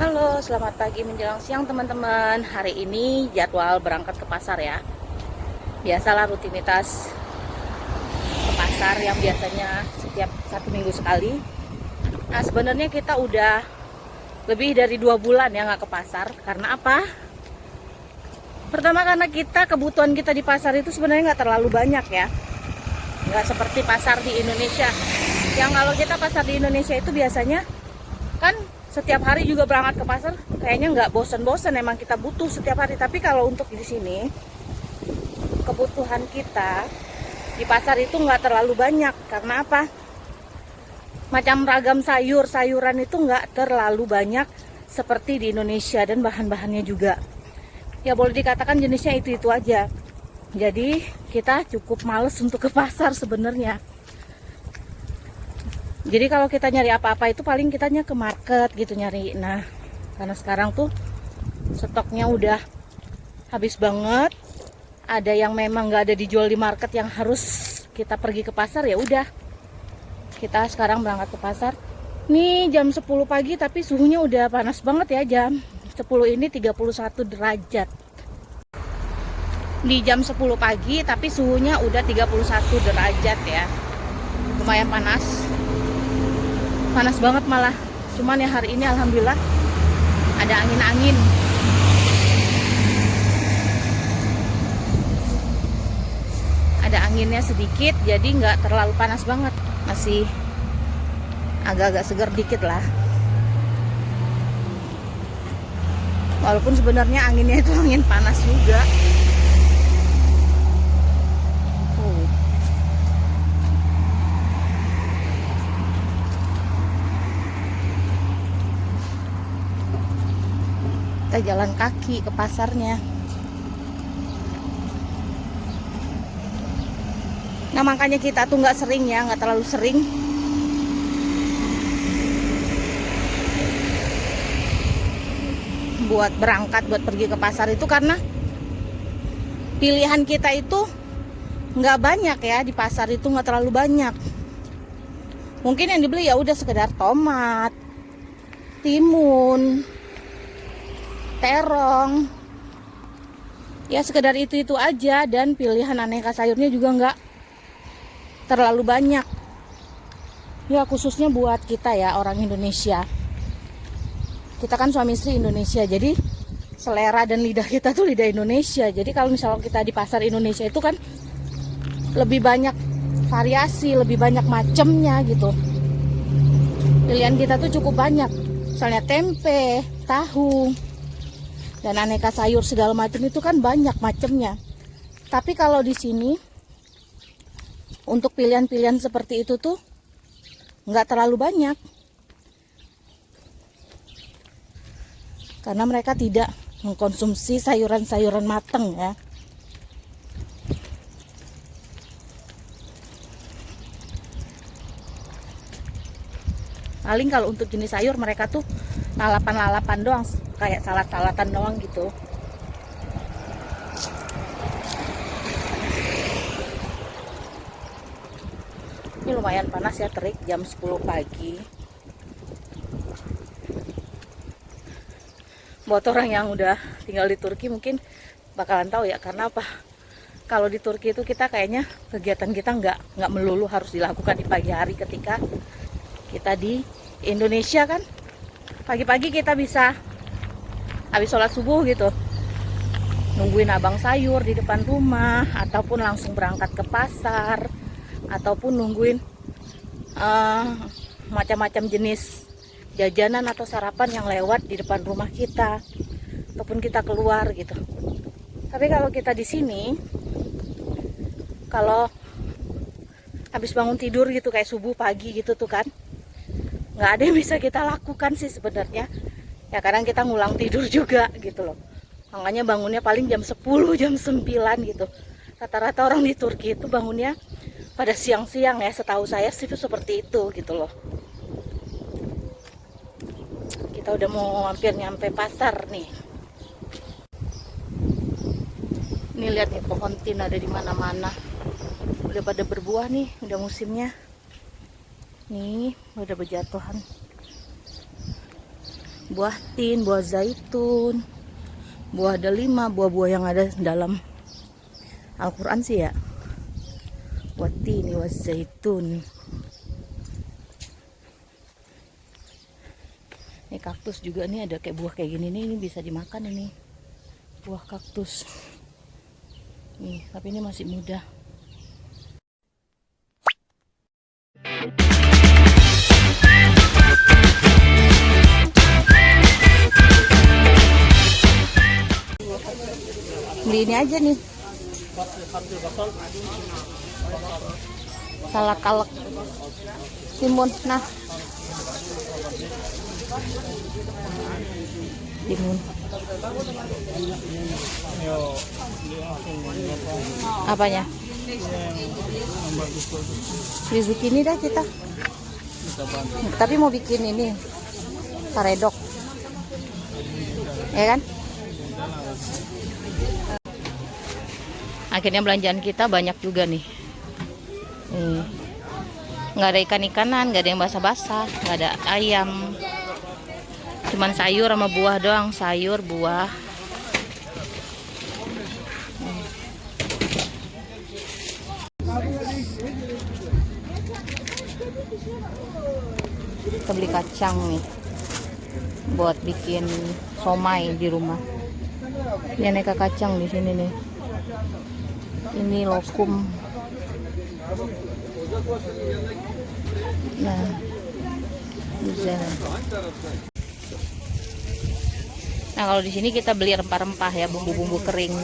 Halo, selamat pagi menjelang siang teman-teman. Hari ini jadwal berangkat ke pasar ya. Biasalah rutinitas ke pasar yang biasanya setiap 1 minggu sekali. Nah, sebenarnya kita udah lebih dari 2 bulan ya nggak ke pasar. Karena apa? Pertama karena kebutuhan kita di pasar itu sebenarnya nggak terlalu banyak ya. Nggak seperti pasar di Indonesia. Yang kalau kita pasar di Indonesia itu biasanya kan setiap hari juga berangkat ke pasar, kayaknya nggak bosen-bosen, emang kita butuh setiap hari. Tapi kalau untuk di sini, kebutuhan kita di pasar itu nggak terlalu banyak. Karena apa? Macam ragam sayuran itu nggak terlalu banyak seperti di Indonesia, dan bahan-bahannya juga ya boleh dikatakan jenisnya itu-itu aja. Jadi kita cukup males untuk ke pasar sebenarnya. Jadi kalau kita nyari apa-apa itu paling kitanya ke market gitu nyari. Nah, karena sekarang tuh stoknya udah habis banget. Ada yang memang nggak ada dijual di market yang harus kita pergi ke pasar, ya udah. Kita sekarang berangkat ke pasar. Nih jam 10 pagi tapi suhunya udah panas banget ya, jam 10 ini 31 derajat. Di jam 10 pagi tapi suhunya udah 31 derajat ya. Lumayan panas. Panas banget malah. Cuman ya hari ini alhamdulillah ada angin-angin. Ada anginnya sedikit, jadi nggak terlalu panas banget. Masih agak-agak segar dikit lah. Walaupun sebenarnya anginnya itu angin panas juga. Kita jalan kaki ke pasarnya. Nah makanya kita tuh nggak sering ya, nggak terlalu sering buat berangkat, buat pergi ke pasar itu karena pilihan kita itu nggak banyak ya. Di pasar itu nggak terlalu banyak. Mungkin yang dibeli ya udah sekedar tomat, timun, terong, ya sekedar itu aja. Dan pilihan aneka sayurnya juga nggak terlalu banyak ya, khususnya buat kita ya orang Indonesia. Kita kan suami istri Indonesia, jadi selera dan lidah kita tuh lidah Indonesia. Jadi kalau misalnya kita di pasar Indonesia itu kan lebih banyak variasi, lebih banyak macemnya gitu. Pilihan kita tuh cukup banyak, misalnya tempe, tahu, dan aneka sayur segala macam itu kan banyak macamnya. Tapi kalau di sini untuk pilihan-pilihan seperti itu tuh nggak terlalu banyak. Karena mereka tidak mengkonsumsi sayuran-sayuran matang ya. Paling kalau untuk jenis sayur mereka tuh lalapan-lalapan doang, kayak salad-saladan doang gitu. Ini lumayan panas ya, terik jam 10 pagi. Buat orang yang udah tinggal di Turki mungkin bakalan tahu ya, karena apa? Kalau di Turki itu kita kayaknya kegiatan kita nggak melulu harus dilakukan di pagi hari. Ketika kita di Indonesia kan pagi-pagi kita bisa habis sholat subuh gitu nungguin abang sayur di depan rumah, ataupun langsung berangkat ke pasar, ataupun nungguin macam-macam jenis jajanan atau sarapan yang lewat di depan rumah kita, ataupun kita keluar gitu. Tapi kalau kita di sini, kalau habis bangun tidur gitu kayak subuh pagi gitu tuh kan, nggak ada yang bisa kita lakukan sih sebenarnya ya. Kadang kita ngulang tidur juga gitu loh. Makanya bangunnya paling jam 10, jam 9 gitu. Rata-rata orang di Turki itu bangunnya pada siang-siang ya, setahu saya sih itu seperti itu gitu loh. Kita udah mau hampir nyampe pasar nih. Ini lihat nih, pohon tin ada di mana-mana. Udah pada berbuah nih, udah musimnya. Nih, udah berjatuhan. buah tin, buah zaitun, buah delima, buah-buah yang ada dalam Al-Quran sih ya. Buah tin, buah zaitun. Ini kaktus juga nih, ada kayak buah kayak gini nih, ini bisa dimakan ini. Buah kaktus. Nih, tapi ini masih muda. Beli ini aja nih. Salah kalek. Timun, nah. Timun. Apanya? Beli zucchini dah kita. Tapi mau bikin ini karedok. Ya kan? Akhirnya belanjaan kita banyak juga nih. Nggak ada ikan-ikanan, nggak ada yang basah-basah, nggak ada ayam. Cuman sayur sama buah doang, sayur, buah. Kita beli kacang nih buat bikin somai di rumah. Ini aneka kacang di sini nih. Ini lokum. Nah, bisa. Nah, kalau di sini kita beli rempah-rempah ya, bumbu-bumbu kering.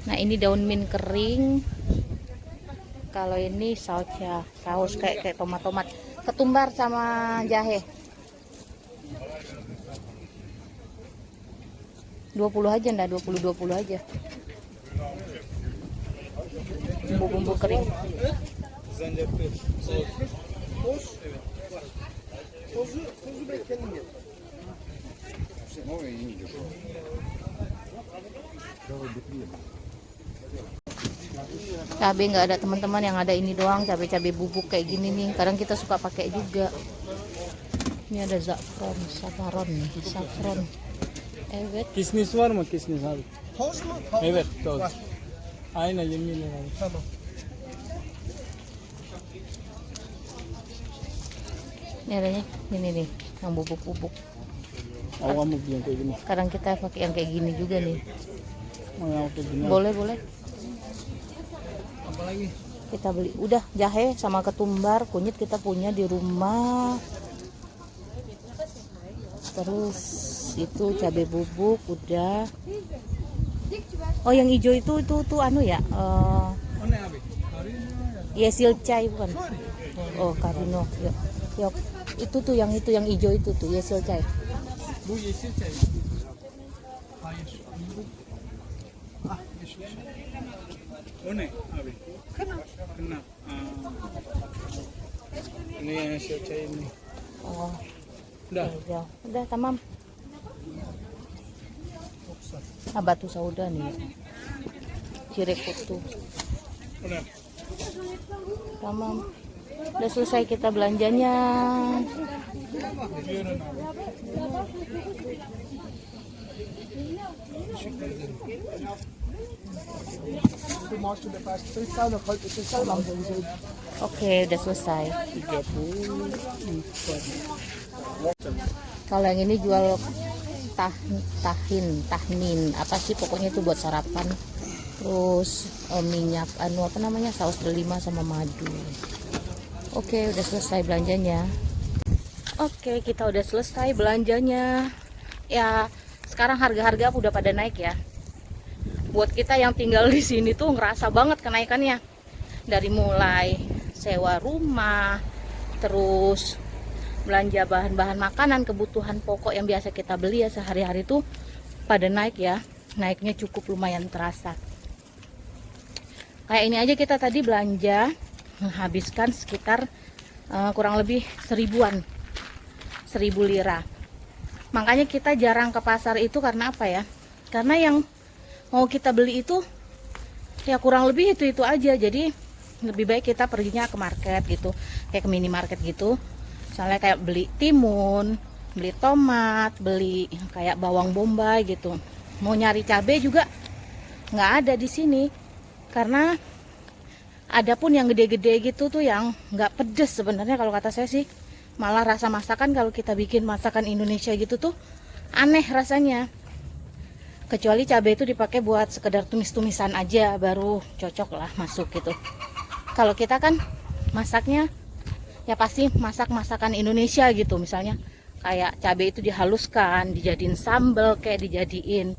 Nah, ini daun mint kering. Kalau ini sausnya, saus kayak tomat-tomat, ketumbar sama jahe. 20 aja, ndak 20 aja. Bumbu-bumbu kering. Cabai nggak ada teman-teman, yang ada ini doang, cabai-cabai bubuk kayak gini nih. Kadang kita suka pakai juga. Ini ada saffron, saffron. Evet. Kisnis var mı kisnis abi? Toz mu? Evet toz. Aynen 20 lira. Tamam. Ini adanya, ini nih, yang bubuk-bubuk. Awam yang kayak gini. Kadang kita pakai yang kayak gini juga nih. Mau kayak gini. Boleh. Apa lagi? Kita beli. Udah, jahe sama ketumbar, kunyit kita punya di rumah. Terus itu cabai bubuk udah. Oh, yang hijau itu anu ya? Yesil chai bukan? Oh, Karino. Yuk. Itu tuh yang hijau itu tuh yesil chai. Bu yeşil çay. Hayır. Ah yeşil çay. O ne abi? Kena. Ini yang yeşil çay ini. Oh. Udah. Udah tamam. Batu sauda nih. Cirekut tuh. Udah. Tamam. Udah selesai kita belanjanya. Oke, udah selesai. 30. Kalau yang ini jual tahnin, apa sih pokoknya itu buat sarapan. Terus minyak apa namanya, saus delima sama madu. Oke, udah selesai belanjanya. Oke, kita udah selesai belanjanya. Ya, sekarang harga-harga udah pada naik ya. Buat kita yang tinggal di sini tuh ngerasa banget kenaikannya. Dari mulai sewa rumah, terus belanja bahan-bahan makanan, kebutuhan pokok yang biasa kita beli ya sehari-hari tuh pada naik ya. Naiknya cukup lumayan terasa. Kayak ini aja kita tadi belanja menghabiskan sekitar kurang lebih 1000 lira. Makanya kita jarang ke pasar itu karena apa ya? Karena yang mau kita beli itu Ya kurang lebih itu aja. Jadi lebih baik kita perginya ke market gitu, kayak ke minimarket gitu. Misalnya kayak beli timun, beli tomat, beli kayak bawang bombay gitu. Mau nyari cabai juga nggak ada di sini, karena ada pun yang gede-gede gitu tuh yang nggak pedes sebenarnya kalau kata saya sih. Malah rasa masakan kalau kita bikin masakan Indonesia gitu tuh aneh rasanya. Kecuali cabai itu dipakai buat sekedar tumis-tumisan aja, baru cocok lah masuk gitu. Kalau kita kan masaknya ya pasti masak masakan Indonesia gitu, misalnya kayak cabai itu dihaluskan, dijadiin sambal, kayak dijadiin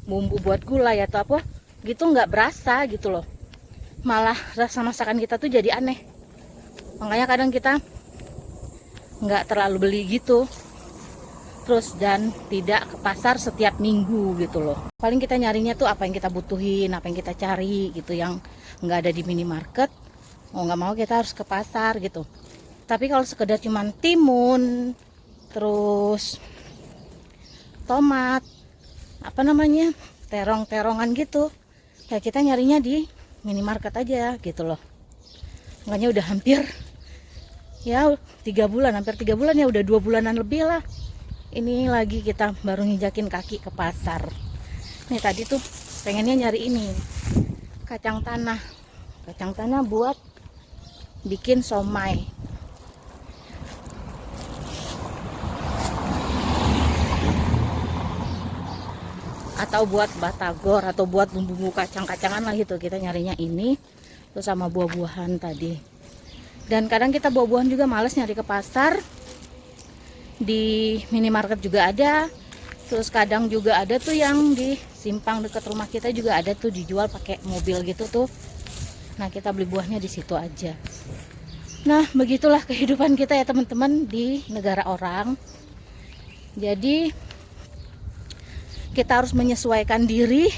bumbu buat gulai atau apa gitu, nggak berasa gitu loh. Malah rasa masakan kita tuh jadi aneh. Makanya kadang kita nggak terlalu beli gitu. Terus dan tidak ke pasar setiap minggu gitu loh. Paling kita nyarinya tuh apa yang kita butuhin, apa yang kita cari gitu, yang nggak ada di minimarket. Mau nggak mau kita harus ke pasar gitu. Tapi kalau sekedar cuman timun, terus tomat, apa namanya, terong-terongan gitu, ya kita nyarinya di minimarket aja gitu loh. Makanya udah hampir ya 3 bulan, hampir 3 bulan ya, udah 2 bulanan lebih lah. Ini lagi kita baru nginjakin kaki ke pasar. Nih tadi tuh pengennya nyari ini, kacang tanah. Kacang tanah buat bikin somai. Atau buat batagor, atau buat bumbu kacang-kacangan lah gitu. Kita nyarinya ini, terus sama buah-buahan tadi. Dan kadang kita buah-buahan juga males nyari ke pasar. Di minimarket juga ada. Terus kadang juga ada tuh yang di simpang dekat rumah kita juga ada tuh, dijual pakai mobil gitu tuh. Nah kita beli buahnya di situ aja. Nah begitulah kehidupan kita ya teman-teman di negara orang. Jadi kita harus menyesuaikan diri,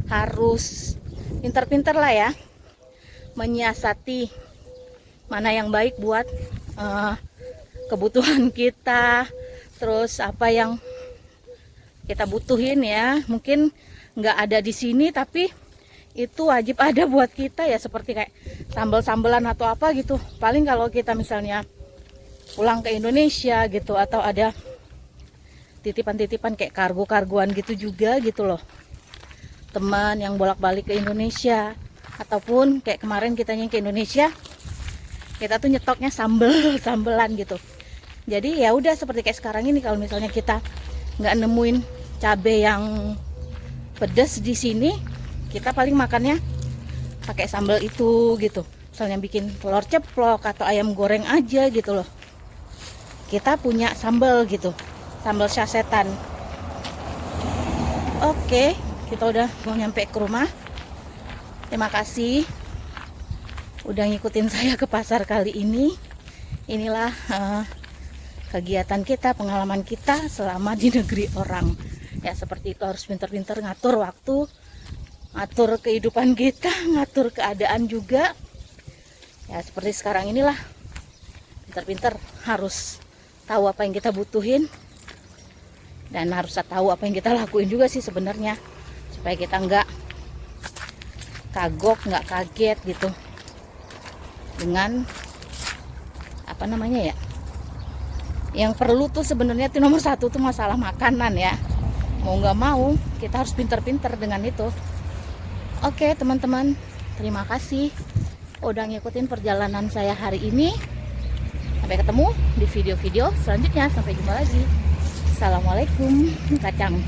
harus pintar-pintar lah ya, menyiasati mana yang baik buat kebutuhan kita, terus apa yang kita butuhin ya. Mungkin nggak ada di sini tapi itu wajib ada buat kita ya, seperti kayak sambal-sambelan atau apa gitu. Paling kalau kita misalnya pulang ke Indonesia gitu, atau ada titipan-titipan kayak kargo-kargoan gitu juga gitu loh, teman yang bolak-balik ke Indonesia, ataupun kayak kemarin kita yang ke Indonesia, kita tuh nyetoknya sambelan gitu. Jadi ya udah seperti kayak sekarang ini, kalau misalnya kita nggak nemuin cabai yang pedas di sini, kita paling makannya pakai sambal itu gitu. Misalnya bikin telur ceplok atau ayam goreng aja gitu loh, kita punya sambal gitu, sambal sasetan. Oke, kita udah mau nyampe ke rumah. Terima kasih udah ngikutin saya ke pasar kali ini. Inilah kegiatan kita, pengalaman kita selama di negeri orang. Ya seperti itu, harus pintar-pintar ngatur waktu, ngatur kehidupan kita, ngatur keadaan juga. Ya seperti sekarang inilah, pintar-pintar harus tahu apa yang kita butuhin, dan harus tahu apa yang kita lakuin juga sih sebenarnya, supaya kita nggak kagok, nggak kaget gitu dengan apa namanya ya, yang perlu tuh sebenarnya tuh nomor 1 tuh masalah makanan ya. Mau nggak mau kita harus pintar-pintar dengan itu. Oke teman-teman, terima kasih udah ngikutin perjalanan saya hari ini. Sampai ketemu di video-video selanjutnya. Sampai jumpa lagi. Assalamualaikum kacang.